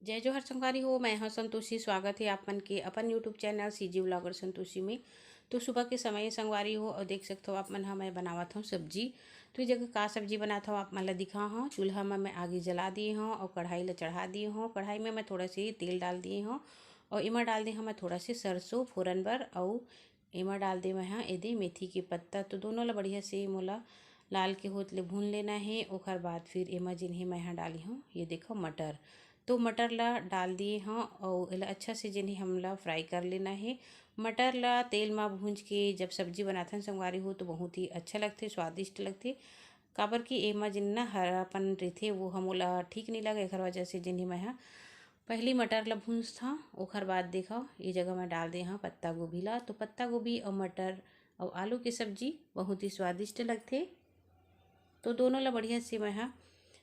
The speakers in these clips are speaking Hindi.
जय जोहर संगवारी हो। मैं हाँ संतोषी। स्वागत है आप मन के अपन YouTube channel CG vlogger Santoshi में। तो सुबह के समय संगवारी हो और देख सकते हो आप मन। हाँ मैं बनावत हूँ सब्जी। तो ये जगह का सब्जी बनाता हूँ आप मन ला दिखा हूँ। चूल्हा में मैं आगे जला दिए हूँ और कढ़ाई ला चढ़ा दिए हूँ। कढ़ाई में मैं थोड़ा सी तेल डाल दिए हूँ और इमा डाल दी हूँ मैं थोड़ा सी सरसों फोरन बर और इमा डाल दे मैं हाँ यदि मेथी के पत्ता। तो दोनों ला बढ़िया से मोला लाल के होत ले भून लेना है। ओकर बाद फिर एमा जिन्हें मैं यहाँ डाली हूँ ये देखो मटर। तो मटर ला डाल दिए हाँ और एला अच्छा से जिन्हें हमला फ्राई कर लेना है। मटर ला तेल में भूंज के जब सब्जी बनाथन संगवारी हो तो बहुत ही अच्छा लगते, स्वादिष्ट लगते। काबर कि एमा जिन्ना हरापन रहते वो हमला ठीक नहीं लगे। एकर वजह से जिन्हें मैं हाँ पहली मटर ला भूंज था। ओकर बाद देखो ये जगह मैं डाल दे हाँ पत्ता गोभी ला। तो पत्ता गोभी और मटर और आलू की सब्जी बहुत ही स्वादिष्ट लगते। तो दोनों ला बढ़िया से मैं हाँ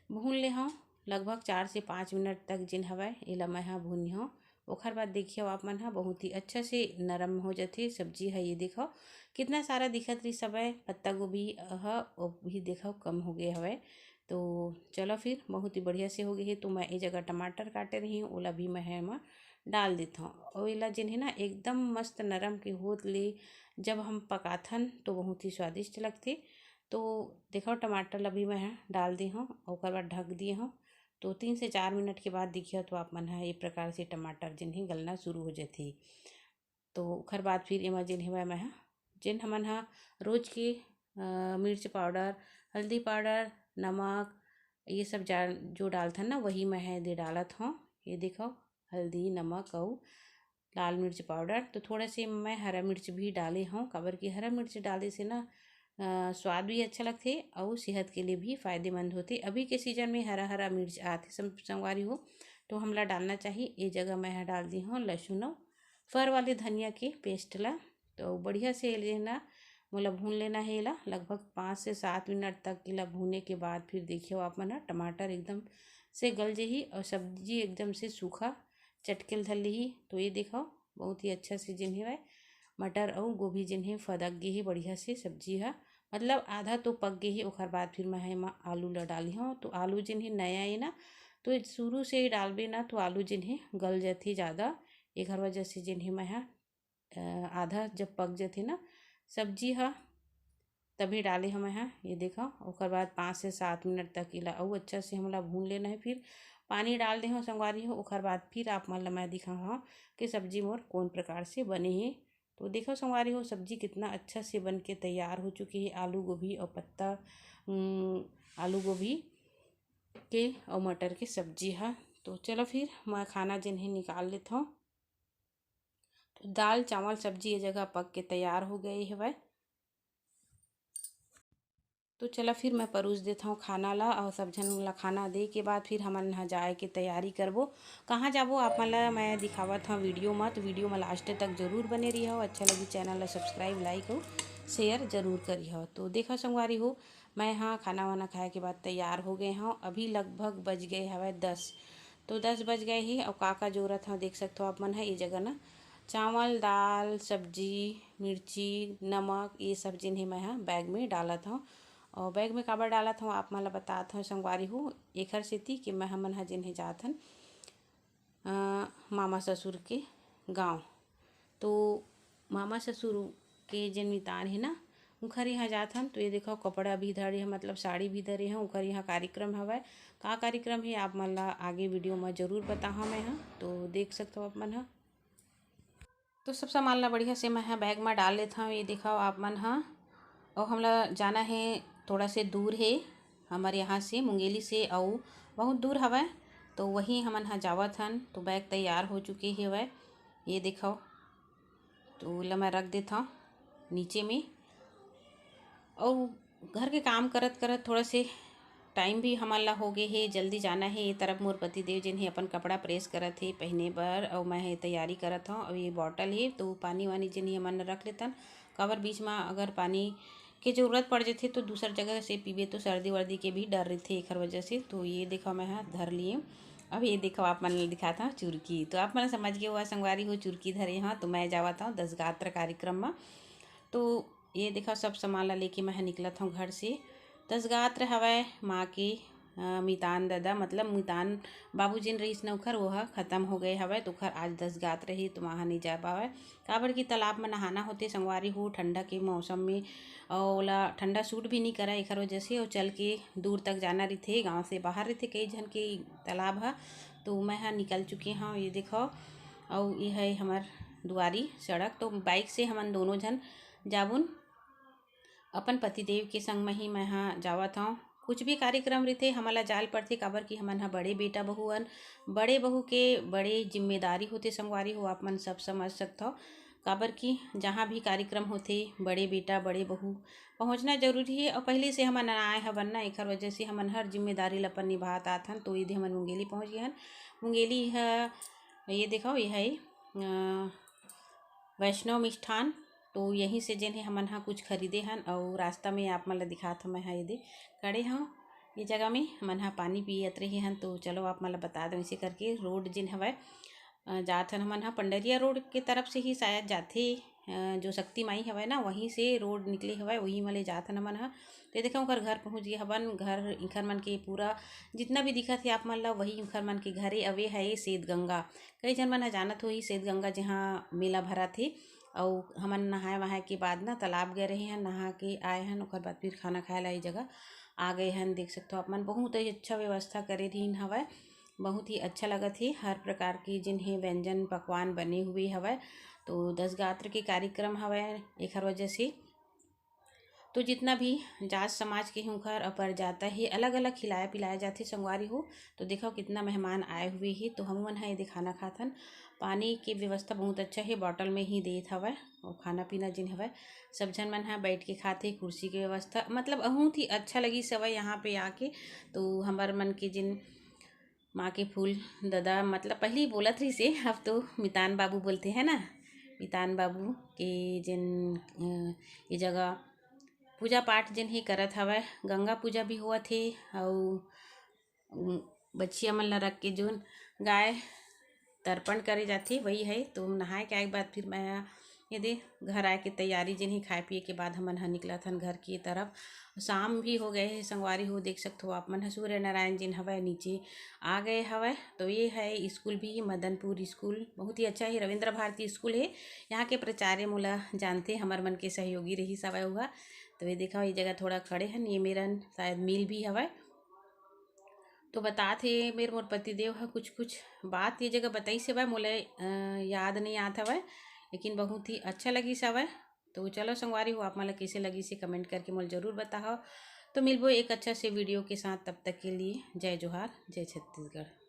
भून ले हूँ लगभग 4 से 5 मिनट तक जिन हवय एला मैं हाँ भूनी हूँ। ओखर बाद देखियो आप मन हाँ बहुत ही अच्छा से नरम हो जाते सब्जी है। ये देखो कितना सारा दिखत रही सब है पत्ता गोभी वो भी देखो कम हो गए हवय। तो चलो फिर बहुत ही बढ़िया से हो गई है। तो मैं ये जगह टमाटर काटे रही हूँ ओला भी मैं मैं डाल देता हूँ और एला जिन्हें ना एकदम मस्त नरम के होत ले जब हम पकाथन तो बहुत ही स्वादिष्ट लगते। तो देखो टमाटर ला भी मैं डाल दी हूँ ओकर बाद ढक दिए हूँ। तो 3 से 4 मिनट के बाद देखिए तो आप मन है ये प्रकार से टमाटर जिन्हें गलना शुरू हो जाती। तो ओकर बाद फिर एमा जिन्हें मैं जिन हमन हा रोज के मिर्च पाउडर, हल्दी पाउडर, नमक ये सब जो डालथन ना वही मैं दे डालत हूँ। ये देखो हल्दी नमक और लाल मिर्च पाउडर। तो थोड़ा से मैं हरा मिर्च भी डाले हूँ काबर की हरा मिर्च डाले से ना स्वाद भी अच्छा लगते और सेहत के लिए भी फायदेमंद होते। अभी के सीजन में हरा हरा मिर्च आते संगवारी हो तो हमला डालना चाहिए। ये जगह मैं डाल दी हूँ लहसुन और फर वाले धनिया के पेस्ट ला। तो बढ़िया से लेना मोला भून लेना है ला लगभग 5 से 7 मिनट तक। इला भूने के बाद फिर देखियो आप मन टमाटर एकदम से गल जही और सब्जी एकदम से सूखा चटकेल धर ली। तो ये देखो बहुत ही अच्छा से जिन्हें है मटर और गोभी जिन्हें फदक गे ही बढ़िया से सब्जी है मतलब आधा तो पक गई है। ओकर बाद फिर मैं एमा आलू ला डाली हूँ। तो आलू जिन्हें नया है ना तो शुरू से ही डालबे ना तो आलू जिन्हें गल जाती ज़्यादा। एक वजह से जिन्हें मैं आधा जब पक जाती ना सब्जी है तभी डाले हम यहाँ। ये देखो ओकर बाद 5 से 7 मिनट तक इला और अच्छा से हमला भून लेना है। फिर पानी डाल दे हो संगवारी हो। ओकर बाद फिर आप मन ला मैं दिखा हाँ कि सब्जी मोर कौन प्रकार से बने है। तो देखो संगवारी हो सब्जी कितना अच्छा से बन के तैयार हो चुकी है। आलू गोभी और पत्ता आलू गोभी के और मटर की सब्जी है। तो चलो फिर मैं खाना जिन्हें निकाल लेता हूँ। तो दाल चावल सब्जी ये जगह पक के तैयार हो गई है वह। तो चला फिर मैं परोस देता हूँ खाना ला और सब झन ला खाना दे के बाद फिर हमन यहाँ जाए के तैयारी करबो। कहाँ जाबो आप मन ला मैं दिखावत हूँ वीडियो में। तो वीडियो में लास्ट तक जरूर बने रही हो। अच्छा लगी चैनल ला सब्सक्राइब लाइक और शेयर जरूर करी हो। तो देखा संगवारी हो मैं यहाँ खाना वाना खाए के बाद तैयार हो गए हूँ। अभी लगभग बज गए हवे 10। तो 10 बज गए ही और का जरूरत है देख सकते हो आप मन है। ये जगह ना चावल दाल सब्जी मिर्ची नमक ये सब जिन्हें मैं यहाँ बैग में डालत हूँ। और बैग में काबर डालत हूँ आप मन ला बतात हूँ संगवारी हूँ। एखर सेती कि मैं हमन ह जिन्हें जात हन मामा ससुर के गाँव। तो मामा ससुर के जिन मितान है ना उखर यहाँ जात हन। तो ये देखो कपड़ा भी धरे हैं मतलब साड़ी भी धरे हैं। उखर यहाँ कार्यक्रम हवय। का कार्यक्रम है आप मन ला आगे वीडियो में जरूर बताहा मैं हाँ। तो देख सकते हो आप मन हाँ। तो सब सामान ला बढ़िया से मैं यहाँ बैग में डाल लेता हूँ। ये दिखाओ आप मन हाँ। और हमला जाना है थोड़ा से दूर है हमारे यहाँ से मुंगेली से और बहुत दूर हवै। तो वहीं हमन यहाँ जावत हन। तो बैग तैयार हो चुके ही हवै। ये दिखाओ तो ला मैं रख देता हूँ नीचे में। और घर के काम करत करत थोड़ा से टाइम भी हमन ला हो गए है। जल्दी जाना है। ये तरफ मोर पति देव जिन्हें अपन कपड़ा प्रेस करत है पहने बर और मैं तैयारी करत हूँ। और ये बॉटल है तो पानी वानी जिन्हें हमन रख लेतन काबर बीच में अगर पानी के जरूरत पड़ जाती तो दूसर जगह से पीबे तो सर्दी वर्दी के भी डर रही थे एक वजह से। तो ये देखो मैं धर लिए। अब ये देखो आप मन दिखाता हूँ चुरकी। तो आप मन समझ गए हुआ संगवारी हो चुरकी धरे हाँ। तो मैं जावाता हूँ 10 गात्र कार्यक्रम में। तो ये देखो सब सामान ला लेके मैं निकलत हूँ घर से। 10 गात्र हवै माँ के मितान दादा मतलब मितान बाबू जिन रहीस न ओखर वह ख़त्म हो गए हवय तो ओखर आज 10 गात रही तो वहाँ नहीं जा पावे काबर की तालाब में नहाना होते संगवारी हो ठंडा के मौसम में और ओला ठंडा सूट भी नहीं करा एखर वजह से और चल के दूर तक जाना रही गाँव से बाहर रही कई झन के तालाब है तो मैं हाँ निकल चुकी हाँ ये देखो और ये है हमार दुआरी सड़क तो बाइक से हमन दोनों झन जाबुन अपन पतिदेव के संग में ही मैं हाँ जावत हूँ कुछ भी कार्यक्रम रहते हमला जाल पड़ते काबर की हमन हा बड़े बेटा बहू हन बड़े बहू के बड़े जिम्मेदारी होते संगवारी हो आप मन सब समझ सकते हो काबर की जहाँ भी कार्यक्रम होते बड़े बेटा बड़े बहू पहुँचना जरूरी है और पहले से हमन आए हवन ना एखर वजह से हमन हर जिम्मेदारी ल अपन निभात आत हन तो ये हमन मुंगेली पहुँच गए हन मुंगेली है ये देखो ये है वैष्णव मिष्ठान तो यहीं से जिन्हें हमन हा कुछ खरीदे हन और रास्ता में आप मन ला दिखात मैं हाँ ये खड़े हाँ ये जगह में हमन हा पानी पियत रहे हन तो चलो आप मन ला बता दो इसे करके रोड जिन हवय जात हन हमन हा पंडरिया रोड के तरफ से ही शायद जाते जो शक्ति माई हवय ना वहीं से रोड निकले हवय वहीं मले जात हन हमन हा तो देखा ओकर घर पहुँच गए हवन घर इंखर मन के पूरा जितना भी दिखत है आप मन ला वही इंखर मन के घरे अवे है सेत गंगा कई जन मन हा जानत होही सेत गंगा जहाँ मेला भरा थे और हमन नहाए वहाए के बाद ना तालाब गए रहे हैं नहा के आए हैं ओकर बाद फिर खाना खाए ला जगह आ गए हैं देख सकते हो आप मन बहुत ही अच्छा व्यवस्था करे रही हवय बहुत ही अच्छा लगत है हर प्रकार की जिन्हें व्यंजन पकवान बने हुए हवय तो 10 गात्र के कार्यक्रम हवय एखर वजह से तो जितना भी जात समाज के हुंकर अपर जाता है अलग अलग खिलाया पिलाया जाते संगवारी हो तो देखो कितना मेहमान आए हुए ही तो हम मन है ये खाना खाथन पानी की व्यवस्था बहुत अच्छा है बॉटल में ही देत हवय और खाना पीना जिन हवय सब जन मन है बैठ के खाते कुर्सी की व्यवस्था मतलब बहुत ही अच्छा लगी सवय यहाँ पे आके तो हमार मन के जिन माँ के फूल दादा मतलब पहले ही बोलत रही से अब तो मितान बाबू बोलते हैं ना मितान बाबू के जिन ये जगह पूजा पाठ जिन ही करत हवय गंगा पूजा भी हुआ थे और बच्चिया मन ला रख के जोन गाय तर्पण करे जाते वही है तो नहाए के आए बाद फिर मैं ये घर आए के तैयारी जिन ही खाए पिए के बाद हमन हा निकला थन घर की तरफ शाम भी हो गए है संगवारी हो देख सकते हो आप मन सूर्य नारायण जिन हवय नीचे आ गए हवय तो ये है स्कूल भी मदनपुर स्कूल बहुत ही अच्छा है रविंद्र भारती स्कूल है यहाँ के प्राचार्य मोला जानते हमार मन के सहयोगी रही सवय हुआ तो ये देखा ये जगह थोड़ा खड़े हैं ये मेरा शायद मिल भी हवय तो बताते मेरे मोर पतिदेव है कुछ बात ये जगह बताई से भाई मोला याद नहीं आता हवय लेकिन बहुत ही अच्छा लगी सवय तो चलो संगवारी हो आप मला कैसे लगी से कमेंट करके मोल जरूर बताओ तो मिलबो एक अच्छा से वीडियो के साथ तब तक के लिए जय जोहार जय छत्तीसगढ़।